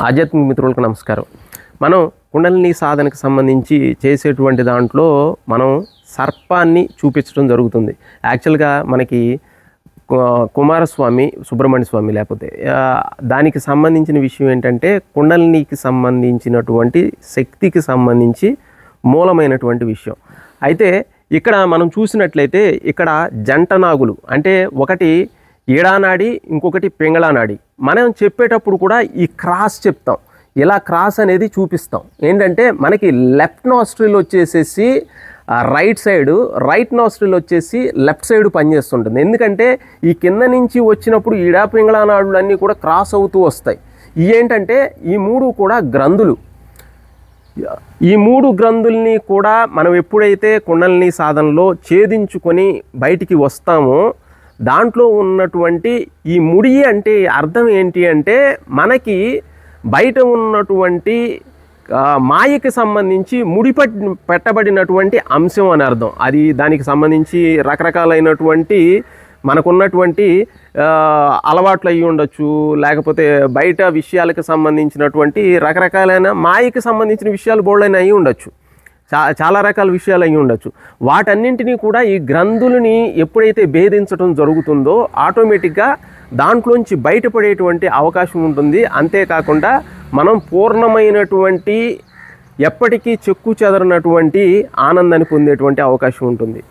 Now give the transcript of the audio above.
ఆధ్యాత్మిక మిత్రులకు నమస్కారం. మనం కుండలిని సాధనకు సంబంధించి చేసేటువంటి దాంట్లో మనం సర్పాన్ని చూపించడం జరుగుతుంది. యాక్చువల్గా మనకి కుమారస్వామి, సుబ్రహ్మణ్య స్వామి లేకపోతే దానికి సంబంధించిన విషయం ఏంటంటే కుండలినికి సంబంధించినటువంటి శక్తికి సంబంధించి మూలమైనటువంటి విషయం. అయితే ఇక్కడ మనం చూసినట్లయితే ఇక్కడ జంట నాగులు అంటే ఒకటి ఈడానాడి, ఇంకొకటి పింగళానాడి. మనం చెప్పేటప్పుడు కూడా ఈ క్రాస్ చెప్తాం, ఇలా క్రాస్ అనేది చూపిస్తాం. ఏంటంటే మనకి లెఫ్ట్ నాస్ట్రిల్ వచ్చేసేసి రైట్ నాస్ట్రిల్ వచ్చేసి లెఫ్ట్ సైడ్ పనిచేస్తుంటుంది. ఎందుకంటే ఈ కింద నుంచి వచ్చినప్పుడు ఈడా పింగళానాడులు అన్నీ కూడా క్రాస్ అవుతూ వస్తాయి. ఏంటంటే ఈ మూడు కూడా గ్రంథులు. ఈ మూడు గ్రంథుల్ని కూడా మనం ఎప్పుడైతే కుండలిని సాధనలో ఛేదించుకొని బయటికి వస్తామో దాంట్లో ఉన్నటువంటి ఈ ముడి అంటే అర్థం ఏంటి అంటే మనకి బయట ఉన్నటువంటి మాయకి సంబంధించి పెట్టబడినటువంటి అంశం అని అర్థం. అది దానికి సంబంధించి రకరకాలైనటువంటి మనకున్నటువంటి అలవాట్లు అయ్యి ఉండొచ్చు, లేకపోతే బయట విషయాలకు సంబంధించినటువంటి రకరకాలైన మాయకి సంబంధించిన విషయాలు బోల్డైన అయ్యి ఉండొచ్చు, చాలా రకాల విషయాలు అయ్యి ఉండొచ్చు. వాటన్నింటినీ కూడా ఈ గ్రంథులని ఎప్పుడైతే భేదించడం జరుగుతుందో ఆటోమేటిక్గా దాంట్లోంచి బయటపడేటువంటి అవకాశం ఉంటుంది. అంతేకాకుండా మనం పూర్ణమైనటువంటి ఎప్పటికీ చెక్కు చెదరనటువంటి ఆనందాన్ని పొందేటువంటి అవకాశం ఉంటుంది.